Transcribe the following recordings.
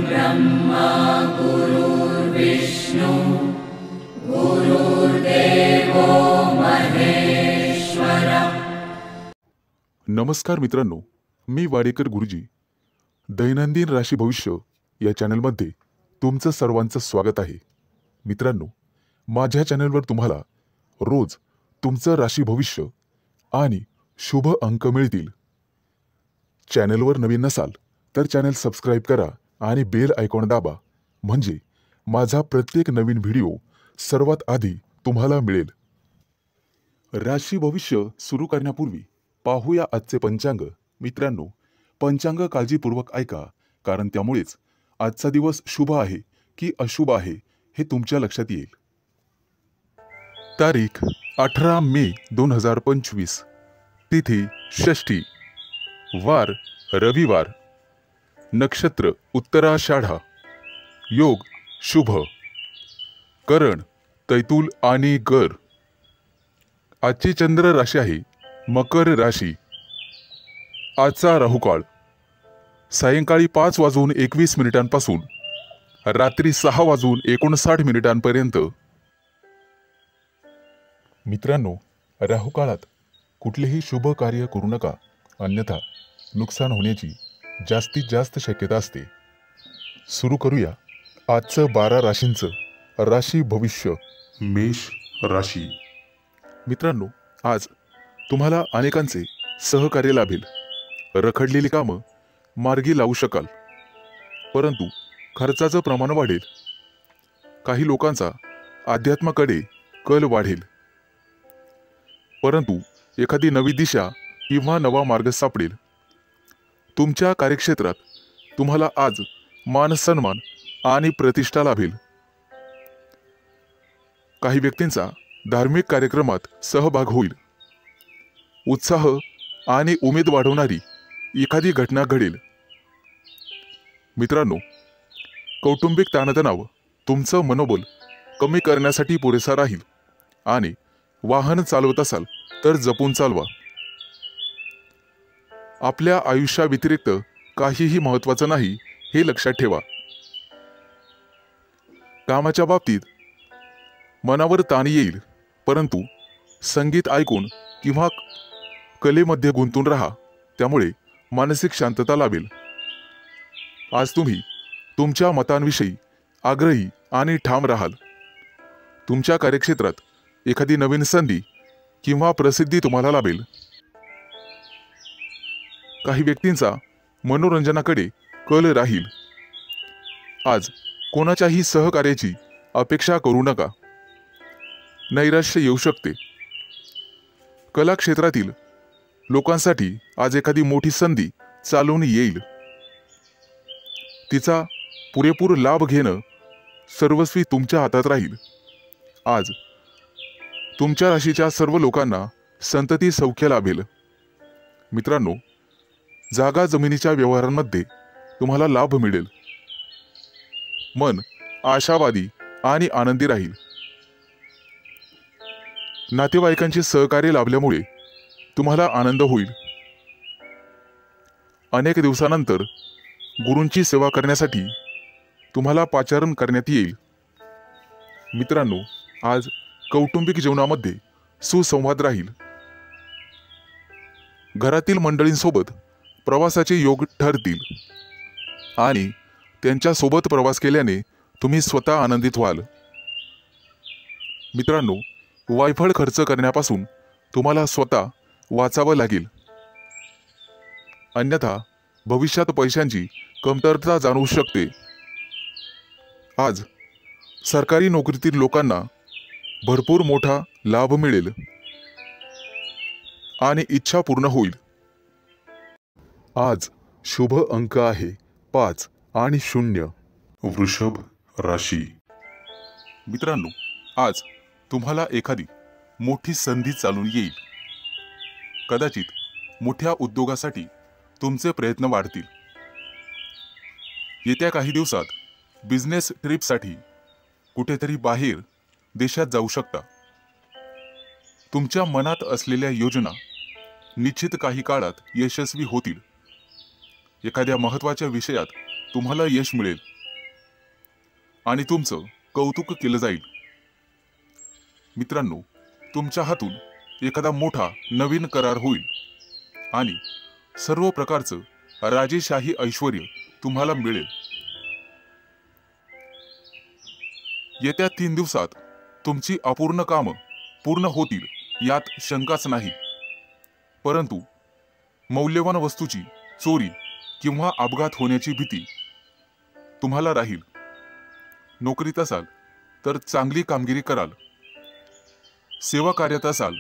ब्रह्मा गुरुर्विष्णु गुरुर्देवो महेश्वर। नमस्कार मित्रांनो, मी वाडेकर गुरुजी दैनंदिन राशी भविष्य या चॅनलमध्ये तुमचं सर्वांचं स्वागत आहे। मित्रांनो, माझ्या चॅनलवर तुम्हाला रोज तुमचं राशी भविष्य आणि शुभ अंक मिळतील। चॅनलवर नवीन नसाल तर चॅनल सबस्क्राइब करा आणि बेल आयकॉन दाबा, म्हणजे माझा प्रत्येक नवीन व्हिडिओ सर्वात आधी तुम्हाला मिळेल। राशी भविष्य सुरू करण्यापूर्वी पाहूया आजचे पंचांग। मित्रांनो, पंचांग काळजीपूर्वक ऐका, कारण त्यामुळेच आजचा दिवस शुभ आहे की अशुभ आहे हे तुमच्या लक्षात येईल। तारीख 18 मे 2025, तिथी षष्ठी, वार रविवार, नक्षत्र उत्तराषाढा, योग शुभ, करण तैतूल आणि गर। आजची चंद्र राशी आहे मकर राशी। आजचा राहुकाळ सायंकाळी 5:21 पासून रात्री 6:59 पर्यंत। मित्रांनो, राहुकाळात कुठलेही शुभ कार्य करू नका, अन्यथा नुकसान होण्याची जास्तीत जास्त शक्यता असते। सुरू करूया आजचं 12 राशींचं राशी भविष्य। मेष राशी। मित्रांनो, आज तुम्हाला अनेकांचे सहकार्य लाभेल। रखडलेली कामं मार्गी लावू शकाल, परंतु खर्चाचं प्रमाण वाढेल। काही लोकांचा अध्यात्माकडे कल वाढेल, परंतु एखादी नवी दिशा किंवा नवा मार्ग सापडेल। तुमच्या कार्यक्षेत्रात तुम्हाला आज मान सन्मान आणि प्रतिष्ठा लाभेल। काही व्यक्तींचा धार्मिक कार्यक्रमात सहभाग होईल। उत्साह आणि उमेद वाढवणारी एखादी घटना घडेल। मित्रांनो, कौटुंबिक ताणतणाव तुमचं मनोबल कमी करण्यासाठी पुरेसा राहील आणि वाहन चालवत असाल तर जपून चालवा। आपल्या आयुष्याव्यतिरिक्त काहीही महत्त्वाचं नाही हे लक्षात ठेवा। कामाच्या बाबतीत मनावर ताण येईल, परंतु संगीत ऐकून किंवा कलेमध्ये गुंतून राहा, त्यामुळे मानसिक शांतता लाभेल। आज तुम्ही तुमच्या मतांविषयी आग्रही आणि ठाम राहाल। तुमच्या कार्यक्षेत्रात एखादी नवीन संधी किंवा प्रसिद्धी तुम्हाला लाभेल। काही व्यक्तींचा मनोरंजनाकडे कल राहील। आज कोणाच्याही सहकार्याची अपेक्षा करू नका, नैराश्य येऊ शकते। कला क्षेत्रातील लोकांसाठी आज एखादी मोठी संधी चालून येईल। तिचा पुरेपूर लाभ घेणं सर्वस्वी तुमच्या हातात राहील। आज तुमच्या राशीच्या सर्व लोकांना संतती सौख्य लाभेल। मित्रांनो, जागा जमिनीच्या व्यवहारांमध्ये तुम्हाला लाभ मिळेल। मन आशावादी आणि आनंदी राहील। नातेवाईकांचे सहकार्य लाभल्यामुळे तुम्हाला आनंद होईल। अनेक दिवसानंतर गुरूंची सेवा करण्यासाठी तुम्हाला पाचारण करण्यात येईल। मित्रांनो, आज कौटुंबिक जीवनामध्ये सुसंवाद राहील। घरातील मंडळींसोबत प्रवासाचे योग ठरतील आणि त्यांच्या सोबत प्रवास केल्याने तुम्ही स्वतः आनंदित व्हाल। मित्रांनो, वायफळ खर्च करण्यापासून तुम्हाला स्वतः वाचावं लागेल, अन्यथा भविष्यात पैशांची कमतरता जाणवू शकते। आज सरकारी नोकरीतील लोकांना भरपूर मोठा लाभ मिळेल आणि इच्छा पूर्ण होईल। आज शुभ अंक आहे 5 आणि 0। वृषभ राशी। मित्रांनो, आज तुम्हाला एखादी मोठी संधी चालून येईल। कदाचित मोठ्या उद्योगासाठी तुमचे प्रयत्न वाढतील। येत्या काही दिवसात बिझनेस ट्रिपसाठी कुठेतरी बाहेर देशात जाऊ शकता। तुमच्या मनात असलेल्या योजना निश्चित काही काळात यशस्वी होतील। एखाद्या महत्त्वाच्या विषयात तुम्हाला यश मिळेल आणि तुमचं कौतुक केलं जाईल. मित्रांनो, तुमच्या हातून एखादा मोठा नवीन करार होईल आणि सर्व प्रकारचं राजेशाही ऐश्वर्य तुम्हाला मिळेल. येत्या 3 दिवसात तुमची अपूर्ण कामं पूर्ण होतील यात शंकाच नाही. परंतु मौल्यवान वस्तूची चोरी किंवा अपघात होण्याची भीती तुम्हाला राहील. नोकरीत असाल तर चांगली कामगिरी कराल. सेवा कार्यात असाल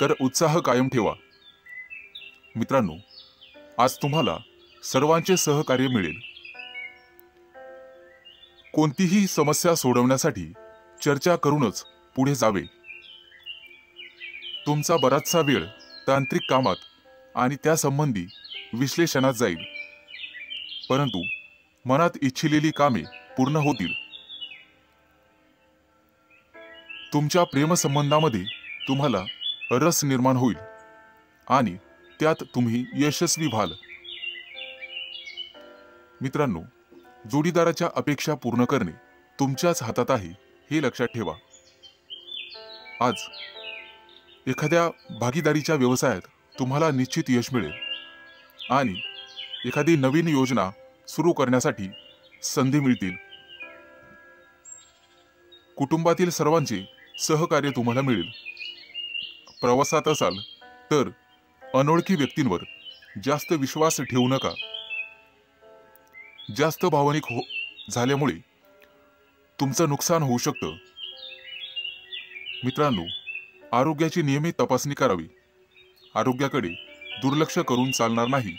तर उत्साह कायम ठेवा. मित्रांनो, आज तुम्हाला सर्वांचे सहकार्य मिळेल. कोणतीही समस्या सोडवण्यासाठी चर्चा करूनच पुढे जावे. तुमचा बराचसा वेळ तांत्रिक कामात आणि त्यासंबंधी विश्लेषणात जाईल. परंतु मनात इच्छिलेली कामे पूर्ण होतील. तुमच्या प्रेमसंबंधामध्ये तुम्हाला रस निर्माण होईल आणि त्यात तुम्ही यशस्वी व्हाल. मित्रांनो, जोडीदाराच्या अपेक्षा पूर्ण करणे तुमच्याच हातात आहे हे लक्षात ठेवा. आज एखाद्या भागीदारीच्या व्यवसायात तुम्हाला निश्चित यश मिळेल आणि एखादी नवीन योजना सुरू करण्यासाठी संधी मिळतील. कुटुंबातील सर्वांचे सहकार्य तुम्हाला मिळेल. प्रवासात असाल तर अनोळखी व्यक्तींवर जास्त विश्वास ठेवू नका. जास्त भावनिक झाल्यामुळे तुमचं नुकसान होऊ शकतं. मित्रांनो, आरोग्याची नियमित तपासणी करावी. आरोग्याकडे दुर्लक्ष करून चालणार नाही.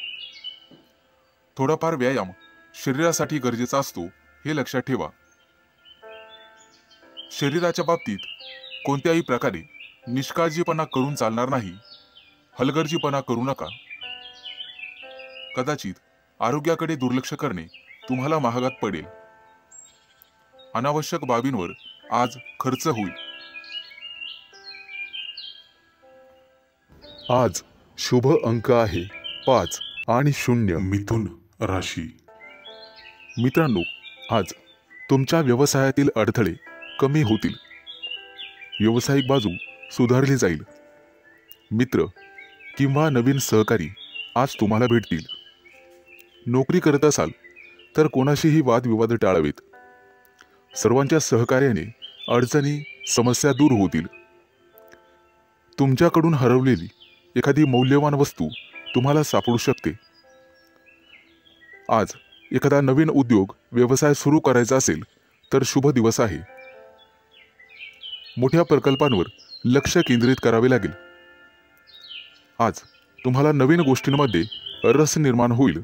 थोडाफार व्यायाम शरीरासाठी गरजेचा असतो हे लक्षात ठेवा. शरीराच्या बाबतीत कोणत्याही प्रकारे निष्काळजीपणा करून चालणार नाही. हलगर्जीपणा करू नका. कदाचित आरोग्याकडे दुर्लक्ष करणे तुम्हाला महागात पडेल. अनावश्यक बाबींवर आज खर्च होईल. आज शुभ अंक आहे 5 आणि 0. मिथुन राशी. मित्रांनो, आज तुमच्या व्यवसायातील अडथळे कमी होतील. व्यावसायिक बाजू सुधारली जाईल. मित्र किंवा नवीन सहकारी आज तुम्हाला भेटतील. नोकरी करत असाल तर कोणाशीही वादविवाद टाळावेत. सर्वांच्या सहकार्याने अडचणी समस्या दूर होतील. तुमच्याकडून हरवलेली एखादी मौल्यवान वस्तू तुम्हाला सापडू शकते. आज एखादा नवीन उद्योग व्यवसाय सुरू करायचा असेल तर शुभ दिवस आहे. मोठ्या प्रकल्पांवर लक्ष केंद्रित करावे लागेल. आज तुम्हाला नवीन गोष्टींमध्ये रस निर्माण होईल.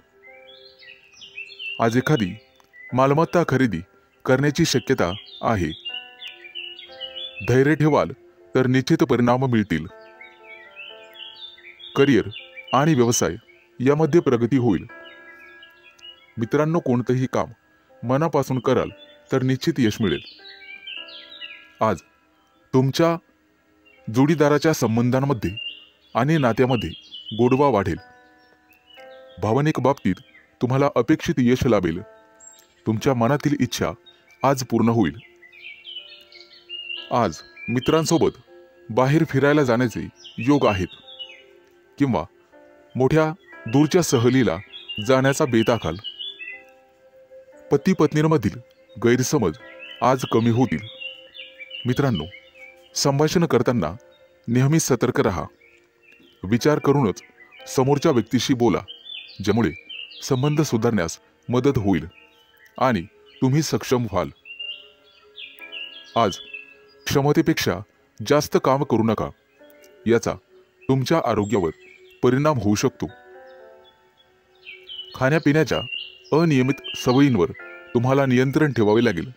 आज एखादी मालमत्ता खरेदी करण्याची शक्यता आहे. धैर्य ठेवाल तर निश्चित परिणाम मिळतील. करिअर आणि व्यवसाय यामध्ये प्रगती होईल. मित्रांनो, कोणतेही काम मनापासून कराल तर निश्चित यश मिळेल. आज तुमच्या जोडीदाराच्या संबंधांमध्ये आणि नात्यामध्ये गोडवा वाढेल. भावनिक बाबतीत तुम्हाला अपेक्षित यश लाभेल. तुमच्या मनातील इच्छा आज पूर्ण होईल. आज मित्रांसोबत बाहेर फिरायला जाण्याचे योग आहेत किंवा मोठ्या दूरच्या सहलीला जाण्याचा बेत आखाल. पती पत्नींमधील गैरसमज आज कमी होतील. मित्रांनो, संभाषण करताना नेहमी सतर्क राहा. विचार करूनच समोरच्या व्यक्तीशी बोला, ज्यामुळे संबंध सुधारण्यास मदत होईल आणि तुम्ही सक्षम व्हाल. आज क्षमतेपेक्षा जास्त काम करू नका. याचा तुमच्या आरोग्यावर परिणाम होऊ शकतो. खाण्यापिण्याच्या अनियमित सवयींवर तुम्हाला नियंत्रण ठेवावे लागेल.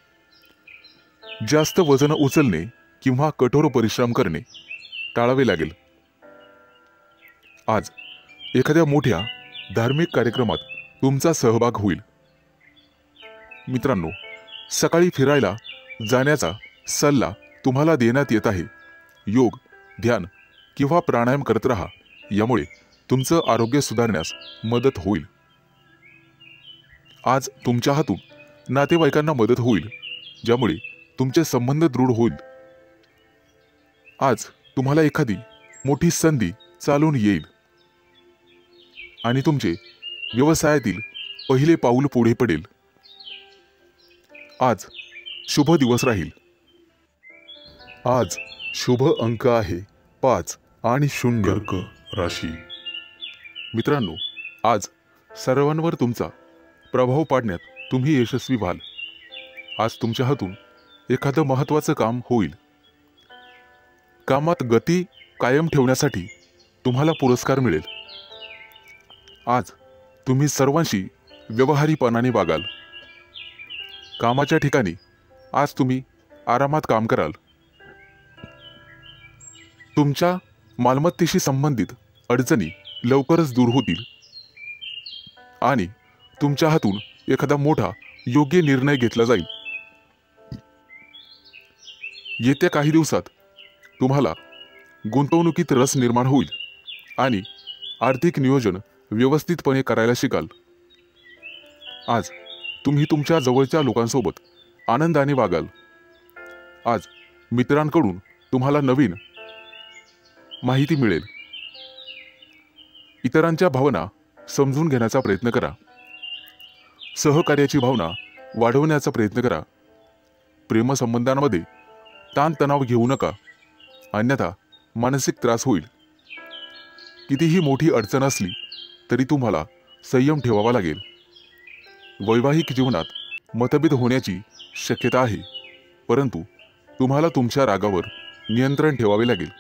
जास्त वजन उचलणे किंवा कठोर परिश्रम करणे टाळावे लागेल. आज एखाद्या मोठ्या धार्मिक कार्यक्रमात तुमचा सहभाग होईल. मित्रांनो, सकाळी फिरायला जाण्याचा सल्ला तुम्हाला देण्यात येत आहे. योग, ध्यान किंवा प्राणायाम करत राहा. यामुळे तुमचं आरोग्य सुधारण्यास मदत होईल. आज तुमच्या हातून नातेवाईकांना मदत होईल. ज्यामुळे तुमचे संबंध दृढ होईल. आज तुम्हाला एखादी मोठी संधी चालून येईल आणि तुमचे व्यवसायातील पहिले पाऊल पुढे पडेल. आज शुभ दिवस राहील. आज शुभ अंक आहे 5 आणि 0. कर्क राशी. मित्रांनो, आज सर्वांवर तुमचा प्रभाव पाडण्यात तुम्ही यशस्वी व्हाल. आज तुमच्या हातून एखादं महत्त्वाचं काम होईल. कामात गती कायम ठेवण्यासाठी तुम्हाला पुरस्कार मिळेल. आज तुम्ही सर्वांशी व्यवहारीपणाने वागाल. कामाच्या ठिकाणी आज तुम्ही आरामात काम कराल. तुमच्या मालमत्तेशी संबंधित अडचणी लवकरच दूर होतील आणि तुमच्या हातून एखादा मोठा योग्य निर्णय घेतला जाईल. येत्या काही दिवसात तुम्हाला गुंतवणुकीत रस निर्माण होईल आणि आर्थिक नियोजन व्यवस्थितपणे करायला शिकाल. आज तुम्ही तुमच्या जवळच्या लोकांसोबत आनंदाने वागाल. आज मित्रांकडून तुम्हाला नवीन माहिती मिळेल. इतरांच्या भावना समजून घेण्याचा प्रयत्न करा. सहकार्याची भावना वाढवण्याचा प्रयत्न करा. प्रेमसंबंधांमध्ये ताणतणाव घेऊ नका, अन्यथा मानसिक त्रास होईल. कितीही मोठी अडचण असली तरी तुम्हाला संयम ठेवावा लागेल. वैवाहिक जीवनात मतभेद होण्याची शक्यता आहे, परंतु तुम्हाला तुमच्या रागावर नियंत्रण ठेवावे लागेल.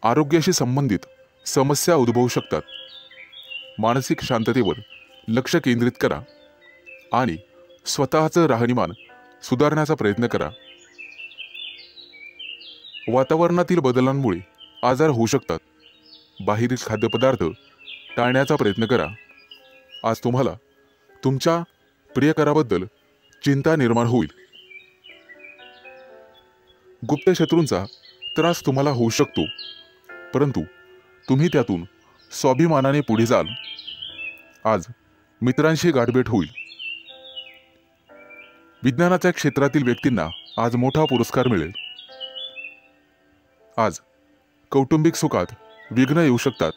आरोग्याशी संबंधित समस्या उद्भवू शकतात. मानसिक शांततेवर लक्ष केंद्रित करा आणि स्वतःचं राहणीमान सुधारण्याचा प्रयत्न करा. वातावरणातील बदलांमुळे आजार होऊ शकतात. बाहेरील खाद्यपदार्थ टाळण्याचा प्रयत्न करा. आज तुम्हाला तुमच्या प्रियकराबद्दल चिंता निर्माण होईल. गुप्त शत्रूंचा त्रास तुम्हाला होऊ शकतो, परंतु तुम्ही त्यातून स्वाभिमानाने पुढे जाल. आज मित्रांशी गाठभेट होईल. विज्ञानाच्या क्षेत्रातील व्यक्तींना आज मोठा पुरस्कार मिळेल. आज कौटुंबिक सुखात विघ्न येऊ शकतात,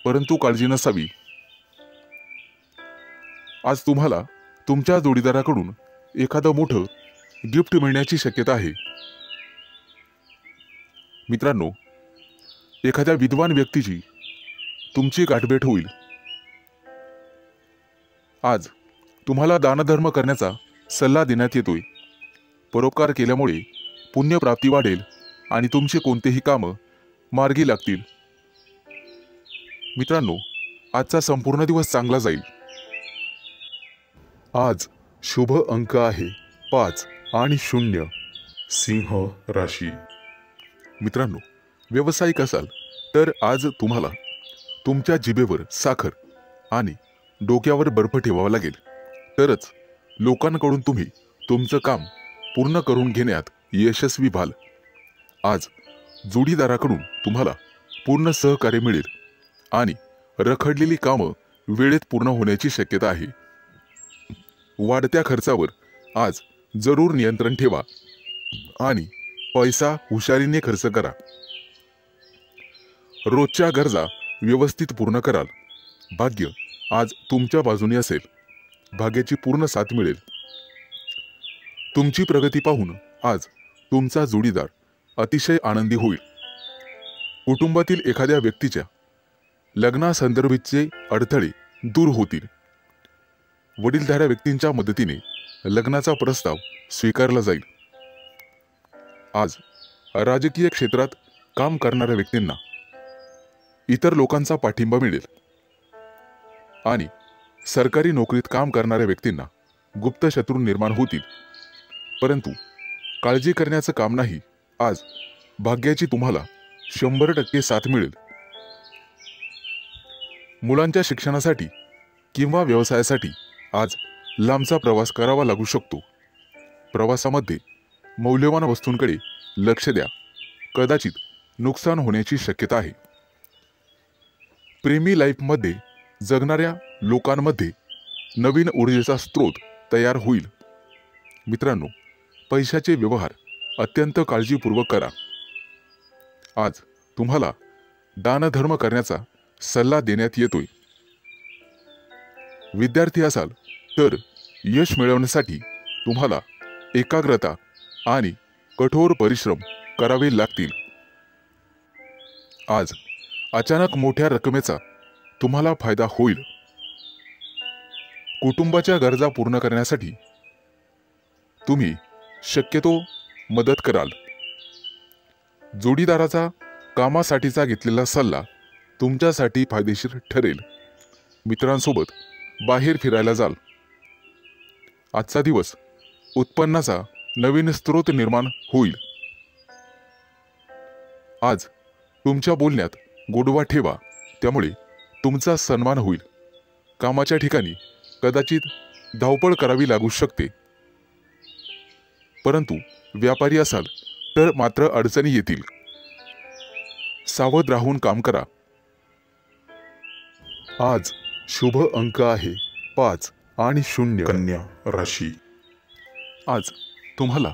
परंतु काळजी नसावी. आज तुम्हाला तुमच्या जोडीदाराकडून एखादं मोठं गिफ्ट मिळण्याची शक्यता आहे. मित्रांनो, एखाद्या विद्वान व्यक्तीची तुमची गाठभेट होईल. आज तुम्हाला दानधर्म करण्याचा सल्ला देण्यात येतोय. परोपकार केल्यामुळे पुण्यप्राप्ती वाढेल आणि तुमचे कोणतेही कामं मार्गी लागतील. मित्रांनो, आजचा संपूर्ण दिवस चांगला जाईल. आज शुभ अंक आहे 5 आणि 0. सिंह राशी. मित्रांनो, व्यावसायिक असाल तर आज तुम्हाला तुमच्या जिभेवर साखर आणि डोक्यावर बर्फ ठेवावा लागेल, तरच लोकांकडून तुम्ही तुमचं काम पूर्ण करून घेण्यात यशस्वी व्हाल. आज जोडीदाराकडून तुम्हाला पूर्ण सहकार्य मिळेल आणि रखडलेली कामं वेळेत पूर्ण होण्याची शक्यता आहे. वाढत्या खर्चावर आज जरूर नियंत्रण ठेवा आणि पैसा हुशारीने खर्च करा. रोजच्या गरजा व्यवस्थित पूर्ण कराल. भाग्य आज तुमच्या बाजूने असेल. भाग्याची पूर्ण साथ मिळेल. तुमची प्रगती पाहून आज तुमचा जोडीदार अतिशय आनंदी होईल. कुटुंबातील एखाद्या व्यक्तीच्या लग्नासंदर्भाचे अडथळे दूर होतील. वडीलधाऱ्या व्यक्तींच्या मदतीने लग्नाचा प्रस्ताव स्वीकारला जाईल. आज राजकीय क्षेत्रात काम करणाऱ्या व्यक्तींना इतर लोकांचा पाठिंबा मिळेल आणि सरकारी नोकरीत काम करणाऱ्या व्यक्तींना गुप्त शत्रू निर्माण होतील, परंतु काळजी करण्याचं काम नाही. आज भाग्याची तुम्हाला 100% साथ मिळेल. मुलांच्या शिक्षणासाठी किंवा व्यवसायासाठी आज लांबचा प्रवास करावा लागू शकतो. प्रवासामध्ये मौल्यवान वस्तूंकडे लक्ष द्या. कदाचित नुकसान होण्याची शक्यता आहे. प्रेमी लाईफमध्ये जगणाऱ्या लोकांमध्ये नवीन ऊर्जेचा स्रोत तयार होईल. मित्रांनो, पैशाचे व्यवहार अत्यंत काळजीपूर्वक करा. आज तुम्हाला दानधर्म करण्याचा सल्ला देण्यात येतोय. विद्यार्थी असाल तर यश मिळवण्यासाठी तुम्हाला एकाग्रता आणि कठोर परिश्रम करावे लागतील. आज अचानक मोठ्या रकमेचा तुम्हाला फायदा होईल. कुटुंबाच्या गरजा पूर्ण करण्यासाठी तुम्ही शक्यतो मदत कराल. जोडीदाराचा कामासाठीचा घेतलेला सल्ला तुमच्यासाठी फायदेशीर ठरेल. मित्रांसोबत बाहेर फिरायला जाल. आजचा दिवस उत्पन्नाचा नवीन स्रोत निर्माण होईल. आज तुमच्या बोलण्यात गोडवा ठेवा, त्यामुळे तुमचा सन्मान होईल. कामाच्या ठिकाणी कदाचित धावपळ करावी लागू शकते, परंतु व्यापारी असाल तर मात्र अडचणी येतील. सावध राहून काम करा. आज शुभ अंक आहे 5 आणि 0. कन्या राशी. आज तुम्हाला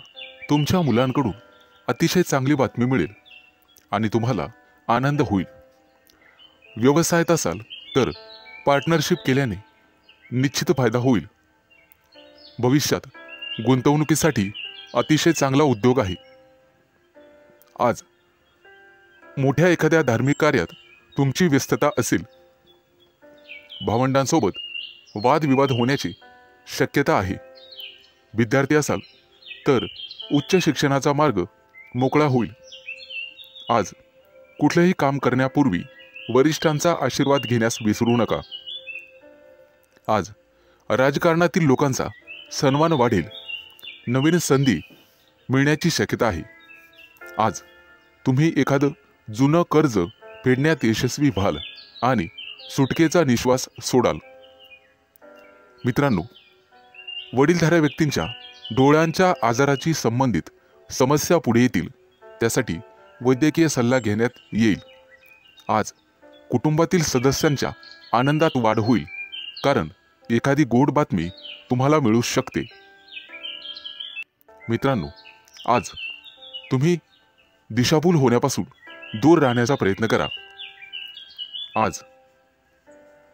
तुमच्या मुलांकडून अतिशय चांगली बातमी मिळेल आणि तुम्हाला आनंद होईल. व्यवसायात असाल तर पार्टनरशिप केल्याने निश्चित फायदा होईल. भविष्यात गुंतवणुकीसाठी अतिशय चांगला उद्योग आहे. आज मोठ्या एखाद्या धार्मिक कार्यात तुमची व्यस्तता असेल. भावंडांसोबत वादविवाद होण्याची शक्यता आहे. विद्यार्थी असाल तर उच्च शिक्षणाचा मार्ग मोकळा होईल. आज कुठलेही काम करण्यापूर्वी वरिष्ठांचा आशीर्वाद घेण्यास विसरू नका. आज राजकारणातील लोकांचा सन्मान वाढेल. नवीन संधी मिळण्याची शक्यता आहे. आज तुम्ही एखादं जुनं कर्ज फेडण्यात यशस्वी व्हाल आणि सुटकेचा निश्वास सोडाल. मित्रांनो, वडीलधाऱ्या व्यक्तींच्या डोळ्यांच्या आजाराची संबंधित समस्या पुढे येतील. त्यासाठी वैद्यकीय सल्ला घेण्यात येईल. आज कुटुंबातील सदस्यांच्या आनंदात वाढ होईल, कारण एखादी गोड बातमी तुम्हाला मिळू शकते. मित्रांनो, आज तुम्ही दिशाभूल होण्यापासून दूर राहण्याचा प्रयत्न करा. आज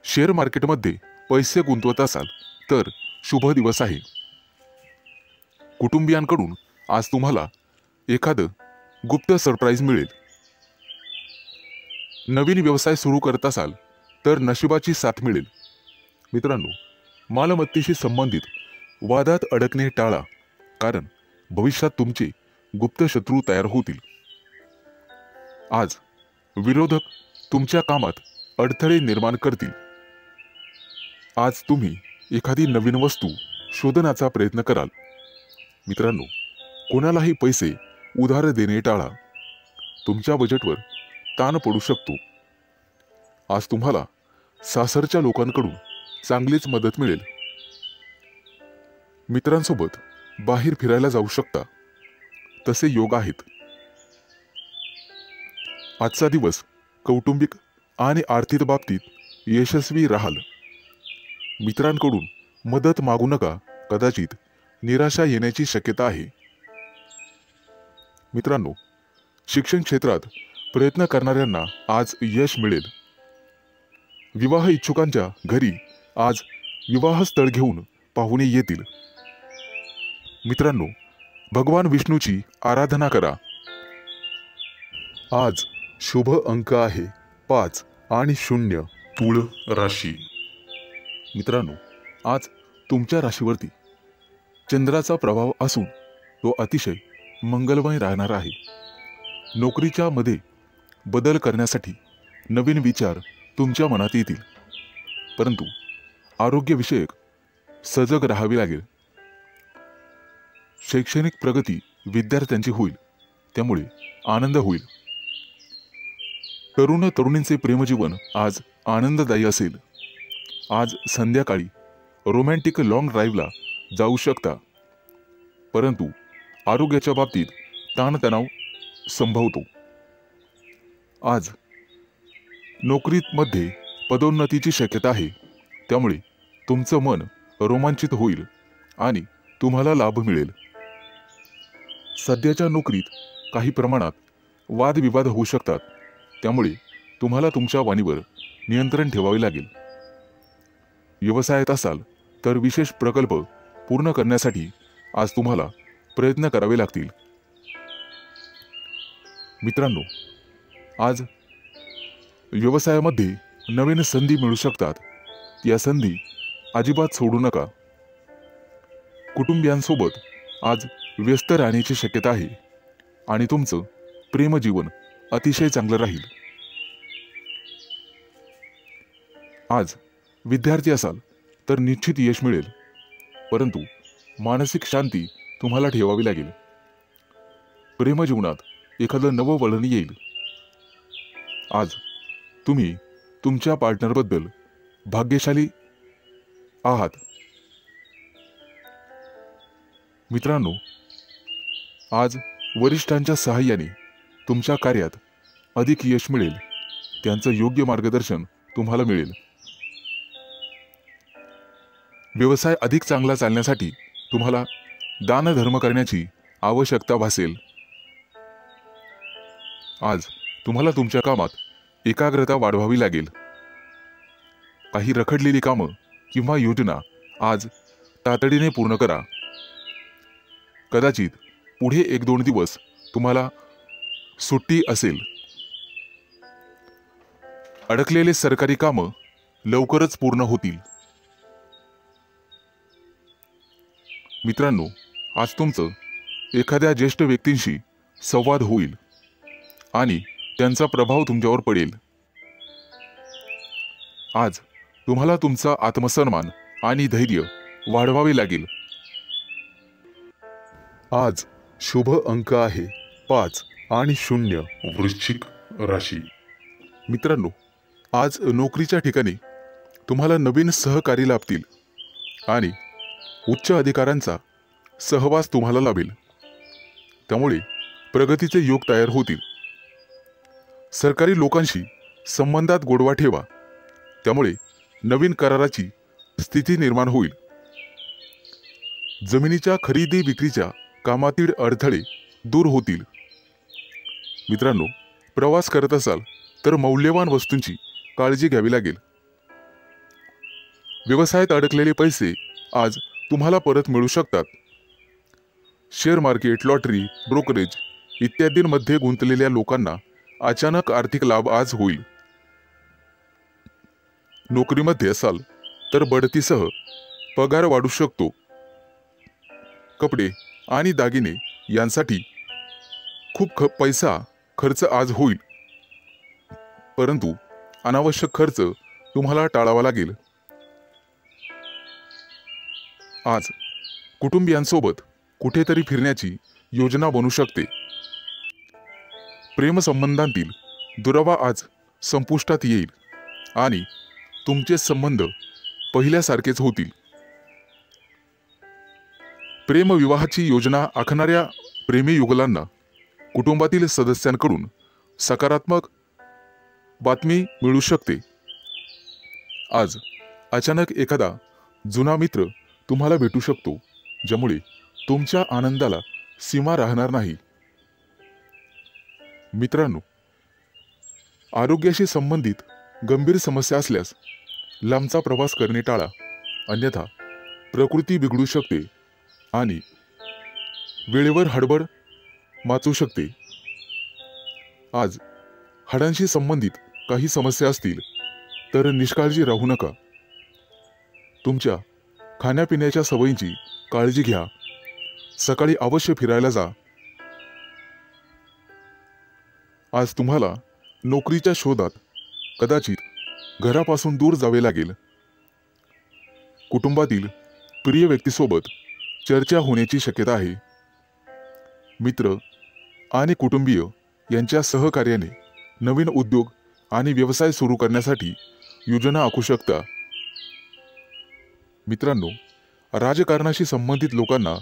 शेअर मार्केटमध्ये पैसे गुंतवत असाल तर शुभ दिवस आहे. कुटुंबियांकडून आज तुम्हाला एखादं गुप्त सरप्राईज मिळेल. नवीन व्यवसाय सुरू करत असाल तर नशिबाची साथ मिळेल. मित्रांनो, मालमत्तेशी संबंधित वादात अडकणे टाळा, कारण भविष्यात तुमचे गुप्त शत्रू तयार होतील. आज विरोधक तुमच्या कामात अडथळे निर्माण करतील. आज तुम्ही एखादी नवीन वस्तू शोधण्याचा प्रयत्न कराल. मित्रांनो, कोणालाही पैसे उधार देणे टाळा. तुमच्या बजेटवर ताण पडू शकतो. आज तुम्हाला सासरच्या लोकांकडून चांगलीच मदत मिळेल. मित्रांसोबत बाहेर फिरायला जाऊ शकता, तसे योग आहेत. आजचा दिवस कौटुंबिक आणि आर्थिक बाबतीत यशस्वी राहाल. मित्रांकडून मदत मागू नका, कदाचित निराशा येण्याची शक्यता आहे. मित्रांनो, शिक्षण क्षेत्रात प्रयत्न करणाऱ्यांना आज यश मिळेल. विवाह इच्छुकांच्या घरी आज विवाहस्थळ घेऊन पाहुणे येतील. मित्रांनो, भगवान विष्णूची आराधना करा. आज शुभ अंक आहे 5 आणि 0. तुळ राशी. मित्रांनो, आज तुमच्या राशीवरती चंद्राचा प्रभाव असून तो अतिशय मंगलमय राहणार आहे. नोकरीच्या मध्ये बदल करण्यासाठी नवीन विचार तुमच्या मनात येतील, परंतु आरोग्यविषयक सजग राहावे लागेल. शैक्षणिक प्रगती विद्यार्थ्यांची होईल, त्यामुळे आनंद होईल. तरुण तरुणींचे प्रेमजीवन आज आनंददायी असेल. आज संध्याकाळी रोमॅन्टिक लॉंग ड्राईव्हला जाऊ शकता, परंतु आरोग्याच्या बाबतीत ताणतणाव संभवतो. आज नोकरीमध्ये पदोन्नतीची शक्यता आहे, त्यामुळे तुमचं मन रोमांचित होईल आणि तुम्हाला लाभ मिळेल. सध्याच्या नोकरीत काही प्रमाणात वादविवाद होऊ शकतात, त्यामुळे तुम्हाला तुमच्या वाणीवर नियंत्रण ठेवावे लागेल. व्यवसायात असाल तर विशेष प्रकल्प पूर्ण करण्यासाठी आज तुम्हाला प्रयत्न करावे लागतील. मित्रांनो, आज व्यवसायामध्ये नवीन संधी मिळू शकतात. या संधी अजिबात सोडू नका. कुटुंबियांसोबत आज व्यस्त राहण्याची शक्यता आहे आणि तुमचं प्रेमजीवन अतिशय चांगलं राहील. आज विद्यार्थी असाल तर निश्चित यश मिळेल, परंतु मानसिक शांती तुम्हाला ठेवावी लागेल. प्रेमजीवनात एखादं नवं वळण येईल. आज तुम्ही तुमच्या पार्टनरबद्दल भाग्यशाली आहात. मित्रांनो, आज वरिष्ठांच्या सहाय्याने तुमच्या कार्यात अधिक यश मिळेल. त्यांचं योग्य मार्गदर्शन तुम्हाला मिळेल. व्यवसाय अधिक चांगला चालण्यासाठी तुम्हाला दानधर्म करण्याची आवश्यकता भासेल. आज तुम्हाला तुमच्या कामात एकाग्रता वाढवावी लागेल. काही रखडलेली कामं किंवा योजना आज तातडीने पूर्ण करा. कदाचित पुढे 1-2 दिवस तुम्हाला सुट्टी असेल. अडकलेले सरकारी कामं लवकरच पूर्ण होतील. मित्रांनो, आज तुमचं एखाद्या ज्येष्ठ व्यक्तींशी संवाद होईल आणि त्यांचा प्रभाव तुमच्यावर पडेल. आज तुम्हाला तुमचा आत्मसन्मान आणि धैर्य वाढवावे लागेल. आज शुभ अंक आहे 5 आणि 0. वृश्चिक राशी. मित्रांनो, आज नोकरीच्या ठिकाणी तुम्हाला नवीन सहकारी लाभतील आणि उच्च अधिकाऱ्यांचा सहवास तुम्हाला लाभेल. त्यामुळे प्रगतीचे योग तयार होतील. सरकारी लोकांशी संबंधात गोडवा ठेवा. त्यामुळे नवीन कराराची स्थिती निर्माण होईल. जमिनीच्या खरेदी विक्रीच्या कामातील अडथळे दूर होतील. मित्रांनो, प्रवास करत असाल तर मौल्यवान वस्तूंची काळजी घ्यावी लागेल. व्यवसायात अडकलेले पैसे आज तुम्हाला परत मिळू शकतात. शेअर मार्केट, लॉटरी, ब्रोकरेज इत्यादींमध्ये गुंतलेल्या लोकांना अचानक आर्थिक लाभ आज होईल. नोकरीमध्ये असाल तर बढतीसह पगार वाढू शकतो. कपडे आणि दागिने यांसाठी खूप पैसा खर्च आज होईल, परंतु अनावश्यक खर्च तुम्हाला टाळावा लागेल. आज कुटुंबियांसोबत कुठेतरी फिरण्याची योजना बनू शकते. प्रेमसंबंधांतील दुरावा आज संपुष्टात येईल आणि तुमचे संबंध पहिल्यासारखेच होतील. प्रेमविवाहाची योजना आखणाऱ्या प्रेमीयुगलांना कुटुंबातील सदस्यांकडून सकारात्मक बातमी मिळू शकते. आज अचानक एखादा जुना मित्र तुम्हाला भेटू शकतो, ज्यामुळे तुमच्या आनंदाला सीमा राहणार नाही. मित्रांनो, आरोग्याशी संबंधित गंभीर समस्या असल्यास लांबचा प्रवास करणे टाळा, अन्यथा प्रकृती बिघडू शकते आणि वेळेवर हडबड माचू शकते. आज हाडांशी संबंधित काही समस्या असतील तर निष्काळजी राहू नका. तुमच्या खाण्यापिण्याच्या सवयींची काळजी घ्या. सकाळी अवश्य फिरायला जा. आज तुम्हाला नोकरीच्या शोधात कदाचित घरापासून दूर जावे लागेल. कुटुंबातील प्रिय व्यक्तीसोबत चर्चा होण्याची शक्यता आहे. मित्र आणि कुटुंबीय यांच्या सहकार्याने नवीन उद्योग आणि व्यवसाय सुरू करण्यासाठी योजना आखू शकता. मित्रांनो, राजकारणाशी संबंधित लोकांना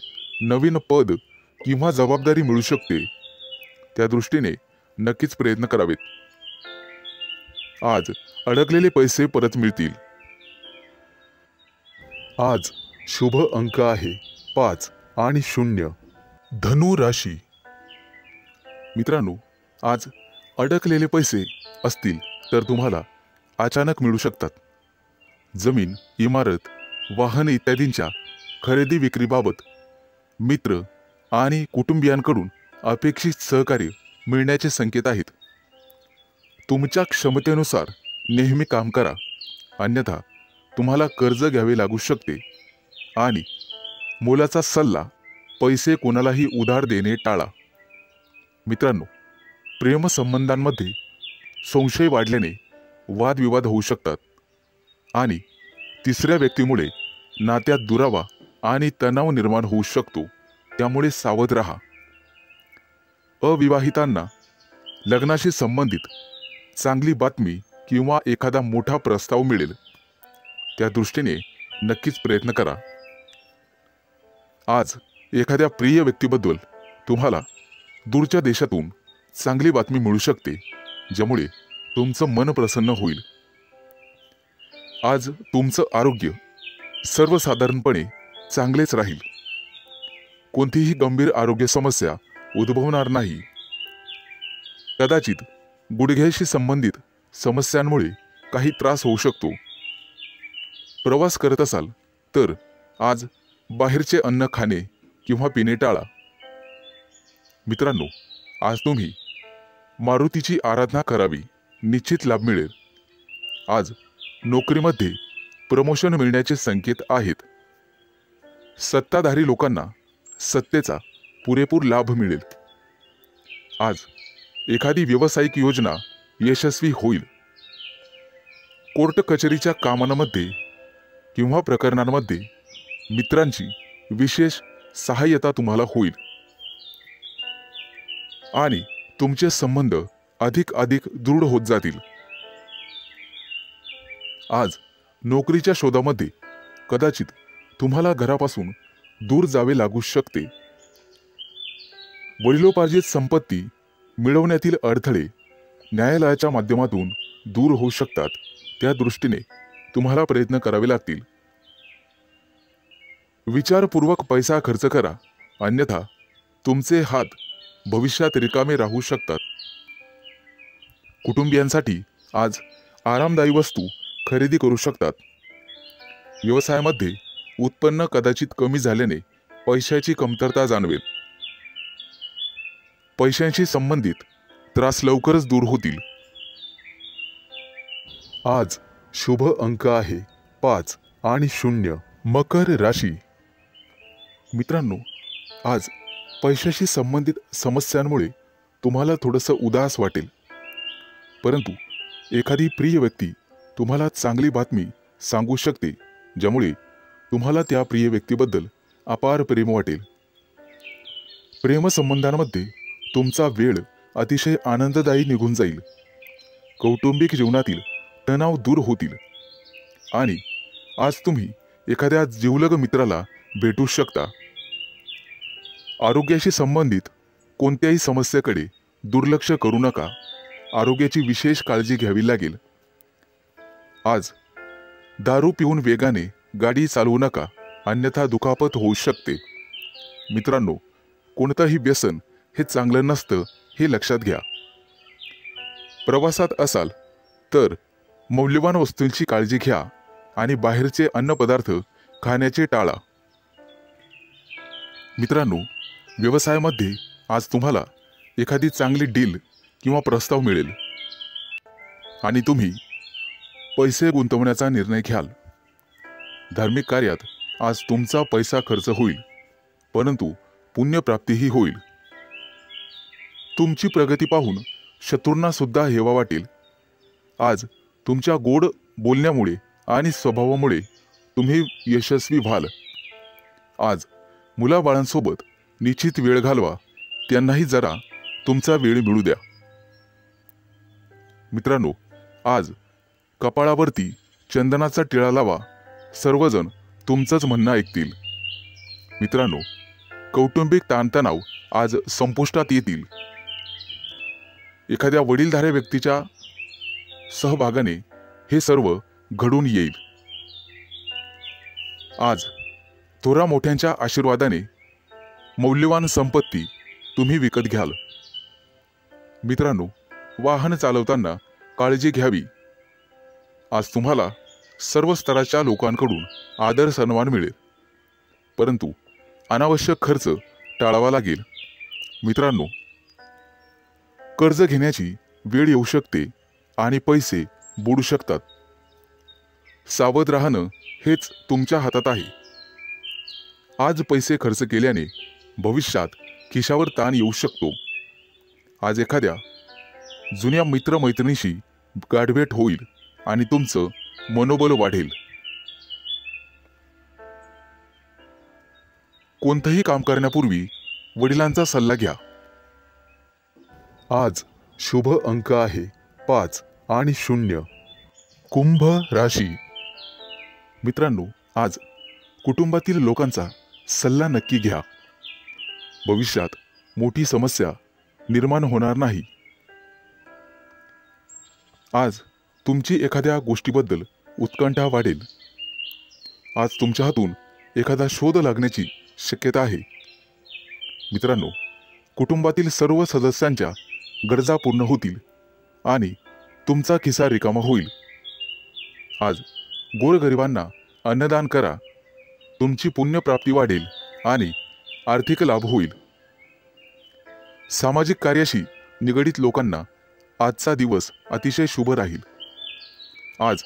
नवीन पद किंवा जबाबदारी मिळू शकते. त्या दृष्टीने नक्कीच प्रयत्न करावेत. आज अडकलेले पैसे परत मिळतील. आज शुभ अंक आहे 5 आणि 0. धनु राशी. मित्रांनो, आज अडकलेले पैसे असतील तर तुम्हाला अचानक मिळू शकतात. जमीन, इमारत, वाहन इत्यादींच्या खरेदी विक्रीबाबत मित्र आणि कुटुंबियांकडून अपेक्षित सहकार्य मिळण्याचे संकेत आहेत. तुमच्या क्षमतेनुसार नेहमी काम करा, अन्यथा तुम्हाला कर्ज घ्यावे लागू शकते. आणि मोलाचा सल्ला, पैसे कोणालाही उधार देणे टाळा. मित्रांनो, प्रेमसंबंधांमध्ये संशय वाढल्याने वादविवाद होऊ शकतात आणि तिसऱ्या व्यक्तीमुळे नात्यात दुरावा आणि तणाव निर्माण होऊ शकतो. त्यामुळे सावध राहा. अविवाहितांना लग्नाशी संबंधित चांगली बातमी किंवा एखादा मोठा प्रस्ताव मिळेल. त्या दृष्टीने नक्कीच प्रयत्न करा. आज एखाद्या प्रिय व्यक्तीबद्दल तुम्हाला दूरच्या देशातून चांगली बातमी मिळू शकते, ज्यामुळे तुमचं मन प्रसन्न होईल. आज तुमचं आरोग्य सर्वसाधारणपणे चांगलेच राहील. कोणतीही गंभीर आरोग्य समस्या उद्भवणार नाही. कदाचित गुडघ्याशी संबंधित समस्यांमुळे काही त्रास होऊ शकतो. प्रवास करत असाल तर आज बाहेरचे अन्न खाणे किंवा पिणे टाळा. मित्रांनो, आज तुम्ही मारुतीची आराधना करावी, निश्चित लाभ मिळेल. आज नोकरीमध्ये प्रमोशन मिळण्याचे संकेत आहेत. सत्ताधारी लोकांना सत्तेचा पुरेपूर लाभ मिळेल. आज एखादी व्यावसायिक योजना यशस्वी होईल. कोर्ट कचेरीच्या कामांमध्ये किंवा प्रकरणांमध्ये मित्रांची विशेष सहाय्यता तुम्हाला होईल आणि तुमचे संबंध अधिक दृढ होत जातील. आज नोकरीच्या शोधामध्ये कदाचित तुम्हाला घरापासून दूर जावे लागू शकते. वडिलोपार्जित संपत्ती मिळवण्यातील अडथळे न्यायालयाच्या माध्यमातून दूर होऊ शकतात. त्या दृष्टीने तुम्हाला प्रयत्न करावे लागतील. विचारपूर्वक पैसा खर्च करा, अन्यथा तुमचे हात भविष्यात रिकामे राहू शकतात. कुटुंबियांसाठी आज आरामदायी वस्तू खरेदी करू शकतात. व्यवसायामध्ये उत्पन्न कदाचित कमी झाल्याने पैशाची कमतरता जाणवेल. पैशांशी संबंधित त्रास लवकरच दूर होतील. आज शुभ अंक आहे 5 आणि 0. मकर राशी. मित्रांनो, आज पैशाशी संबंधित समस्यांमुळे तुम्हाला थोडंसं उदास वाटेल, परंतु एखादी प्रिय व्यक्ती तुम्हाला चांगली बातमी सांगू शकते, ज्यामुळे तुम्हाला त्या प्रिय व्यक्तीबद्दल अपार प्रेम वाटेल. प्रेमसंबंधांमध्ये तुमचा वेळ अतिशय आनंददायी निघून जाईल. कौटुंबिक जीवनातील तणाव दूर होतील आणि आज तुम्ही एखाद्या जिवलग मित्राला भेटू शकता. आरोग्याशी संबंधित कोणत्याही समस्येकडे दुर्लक्ष करू नका. आरोग्याची विशेष काळजी घ्यावी लागेल. आज दारू पिऊन वेगाने गाडी चालवू नका, अन्यथा दुखापत होऊ शकते. मित्रांनो, कोणतंही व्यसन हे चांगलं नसतं, हे लक्षात घ्या. प्रवासात असाल तर मौल्यवान वस्तूंची काळजी घ्या आणि बाहेरचे अन्नपदार्थ खाण्याचे टाळा. मित्रांनो, व्यवसायामध्ये आज तुम्हाला एखादी चांगली डील किंवा प्रस्ताव मिळेल आणि तुम्ही पैसे गुंतवण्याचा निर्णय घ्याल. धार्मिक कार्यात आज तुमचा पैसा खर्च होईल, परंतु पुण्यप्राप्तीही होईल. तुमची प्रगती पाहून शत्रूंना सुद्धा हेवा वाटेल. आज तुमच्या गोड बोलण्यामुळे आणि स्वभावामुळे तुम्ही यशस्वी व्हाल. आज मुलाबाळांसोबत निश्चित वेळ घालवा, त्यांनाही जरा तुमचा वेळ मिळू द्या. मित्रांनो, आज कपाळावरती चंदनाचा टिळा लावा, सर्वजण तुमचंच म्हणणं ऐकतील. मित्रांनो, कौटुंबिक ताणतणाव आज संपुष्टात येतील. एखाद्या वडीलधाऱ्या व्यक्तीच्या सहभागाने हे सर्व घडून येईल. आज थोरा मोठ्यांच्या आशीर्वादाने मौल्यवान संपत्ती तुम्ही विकत घ्याल. मित्रांनो, वाहन चालवताना काळजी घ्यावी. आज तुम्हाला सर्व स्तराच्या लोकांकडून आदर सन्मान मिळेल, परंतु अनावश्यक खर्च टाळावा लागेल. मित्रांनो, कर्ज घेण्याची वेळ येऊ शकते आणि पैसे बुडू शकतात. सावध राहणं हेच तुमच्या हातात आहे. आज पैसे खर्च केल्याने भविष्यात खिशावर ताण येऊ शकतो. आज एखाद्या जुन्या मित्रमैत्रिणीशी गाठभेट होईल आणि तुमचं मनोबल वाढेल. कोणतंही काम करण्यापूर्वी वडिलांचा सल्ला घ्या. आज शुभ अंक आहे 5 आणि 0. कुंभ राशी. मित्रांनो, आज कुटुंबातील लोकांचा सल्ला नक्की घ्या. भविष्यात मोठी समस्या निर्माण होणार नाही. आज तुमची एखाद्या गोष्टीबद्दल उत्कंठा वाढेल. आज तुमच्या हातून एखादा शोध लागण्याची शक्यता आहे. मित्रांनो, कुटुंबातील सर्व सदस्यांच्या गरजा पूर्ण होतील आणि तुमचा खिसा रिकामा होईल. आज गोरगरिबांना अन्नदान करा. तुमची पुण्यप्राप्ती वाढेल आणि आर्थिक लाभ होईल. सामाजिक कार्याशी निगडित लोकांना आजचा दिवस अतिशय शुभ राहील. आज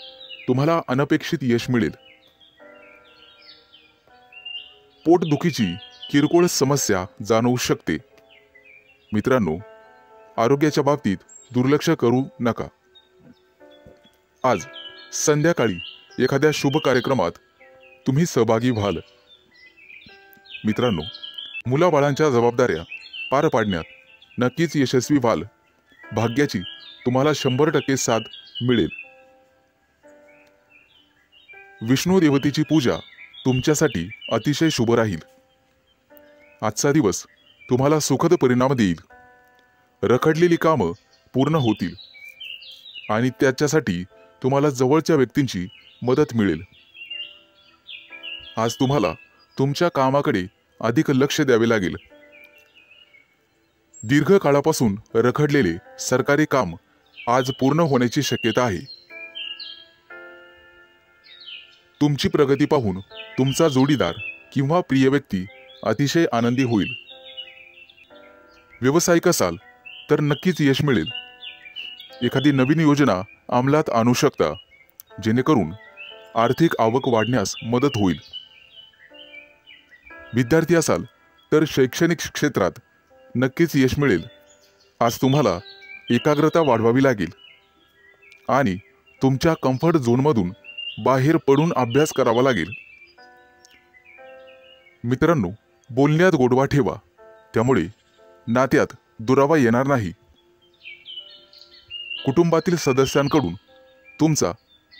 तुम्हाला अनपेक्षित यश मिळेल. पोटदुखीची किरकोळ समस्या जाणवू शकते. मित्रांनो, आरोग्याच्या बाबतीत दुर्लक्ष करू नका. आज संध्याकाळी एखाद्या शुभ कार्यक्रमात तुम्ही सहभागी व्हाल. मित्रांनो, मुलाबाळांच्या जबाबदाऱ्या पार पाडण्यात नक्कीच यशस्वी व्हाल. भाग्याची तुम्हाला 100% साथ मिळेल. विष्णू देवतेची पूजा तुमच्यासाठी अतिशय शुभ राहील. आजचा दिवस तुम्हाला सुखद परिणाम देईल. रखडलेली कामं पूर्ण होतील आणि त्याच्यासाठी तुम्हाला जवळच्या व्यक्तींची मदत मिळेल. आज तुम्हाला तुमच्या कामाकडे अधिक लक्ष द्यावे लागेल. दीर्घकाळापासून रखडलेले सरकारी काम आज पूर्ण होण्याची शक्यता आहे. तुमची प्रगती पाहून तुमचा जोडीदार किंवा प्रिय व्यक्ती अतिशय आनंदी होईल. व्यावसायिक असाल तर नक्कीच यश मिळेल. एखादी नवीन योजना अंमलात आणू शकता, जेणेकरून आर्थिक आवक वाढण्यास मदत होईल. विद्यार्थी असाल तर शैक्षणिक क्षेत्रात नक्कीच यश मिळेल. आज तुम्हाला एकाग्रता वाढवावी लागेल आणि तुमच्या कम्फर्ट झोनमधून बाहेर पडून अभ्यास करावा लागेल. मित्रांनो, बोलण्यात गोडवा ठेवा, त्यामुळे नात्यात दुरावा येणार नाही. कुटुंबातील सदस्यांकडून तुमचा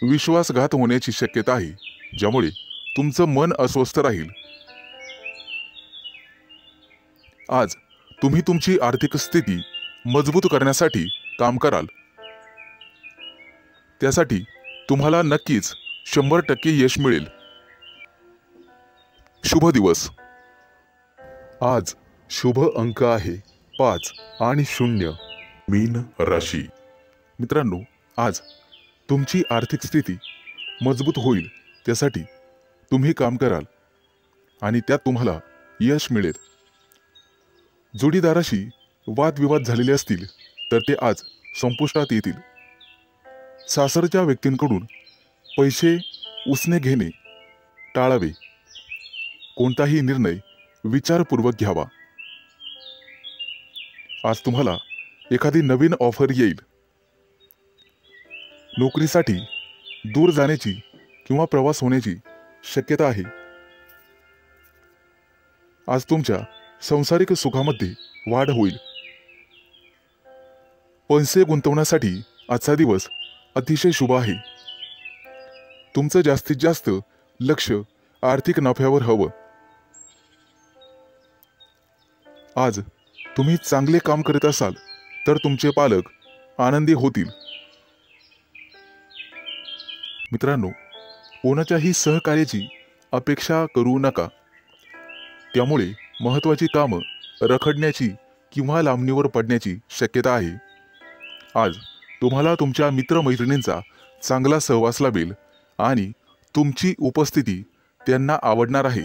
विश्वासघात होण्याची शक्यता आहे, ज्यामुळे तुमचं मन अस्वस्थ राहील. आज तुम्ही तुमची आर्थिक स्थिती मजबूत करण्यासाठी काम कराल. त्यासाठी तुम्हाला नक्कीच 100% यश मिळेल. शुभ दिवस. आज शुभ अंक आहे 5 आणि 0. मीन राशी. मित्रांनो, आज तुमची आर्थिक स्थिती मजबूत होईल. त्यासाठी तुम्ही काम कराल आणि त्यात तुम्हाला यश मिळेल. जोडीदाराशी वादविवाद झालेले असतील तर ते आज संपुष्टात येतील. सासरच्या व्यक्तींकडून पैसे उसने घेणे टाळावे. कोणताही निर्णय विचारपूर्वक घ्यावा. आज तुम्हाला एखादी नवीन ऑफर येईल. नोकरीसाठी दूर जाण्याची किंवा प्रवास होण्याची शक्यता आहे. आज तुमच्या सांसारिक सुखामध्ये वाढ होईल. पैसे गुंतवण्यासाठी आजचा दिवस अतिशय शुभ आहे. तुमचं जास्तीत जास्त लक्ष आर्थिक नफ्यावर हवं. आज तुम्ही चांगले काम करत असाल तर तुमचे पालक आनंदी होतील. मित्रांनो, कोणाच्याही सहकार्याची अपेक्षा करू नका. त्यामुळे महत्त्वाची कामं रखडण्याची किंवा लांबणीवर पडण्याची शक्यता आहे. आज तुम्हाला तुमच्या मित्रमैत्रिणींचा चांगला सहवास लाभेल आणि तुमची उपस्थिती त्यांना आवडणार आहे.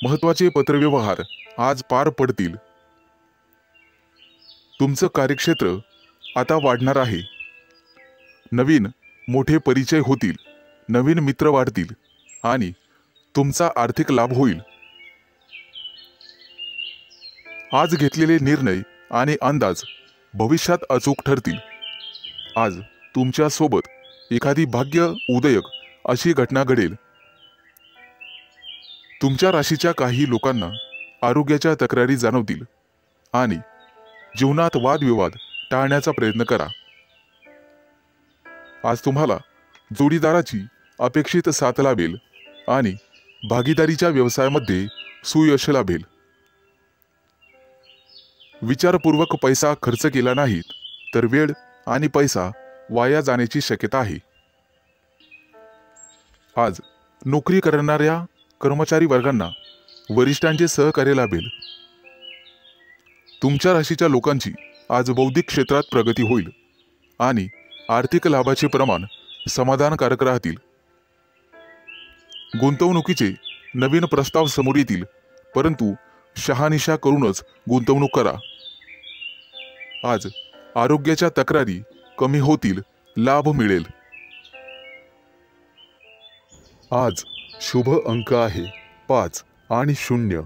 महत्त्वाचे पत्रव्यवहार आज पार पडतील. तुमचं कार्यक्षेत्र आता वाढणार आहे. नवीन मोठे परिचय होतील, नवीन मित्र वाढतील आणि तुमचा आर्थिक लाभ होईल. आज घेतलेले निर्णय आणि अंदाज भविष्यात अचूक ठरतील. आज तुमच्या सोबत एखादी भाग्य उदयक अशी घटना घडेल. तुमच्या राशीच्या काही लोकांना आरोग्याच्या तक्रारी जाणवतील आणि जीवनात वादविवाद टाळण्याचा प्रयत्न करा. आज तुम्हाला जोडीदाराची अपेक्षित साथ लाभेल आणि भागीदारीच्या व्यवसायामध्ये सुयश लाभेल. विचारपूर्वक पैसा खर्च केला नाहीत तर वेळ आणि पैसा वाया जाण्याची शक्यता आहे. आज नोकरी करणाऱ्या कर्मचारी वर्गांना वरिष्ठांचे सहकार्य लाभेल. तुमच्या राशीच्या लोकांची आज बौद्धिक क्षेत्रात प्रगती होईल आणि आर्थिक लाभाचे प्रमाण समाधानकारक राहतील. गुंतवणुकीचे नवीन प्रस्ताव समोर येतील, परंतु शहानिशा करूनच गुंतवणूक करा. आज आरोग्याच्या तक्रारी कमी होतील, लाभ मिळेल. आज शुभ अंक आहे 5 आणि 0.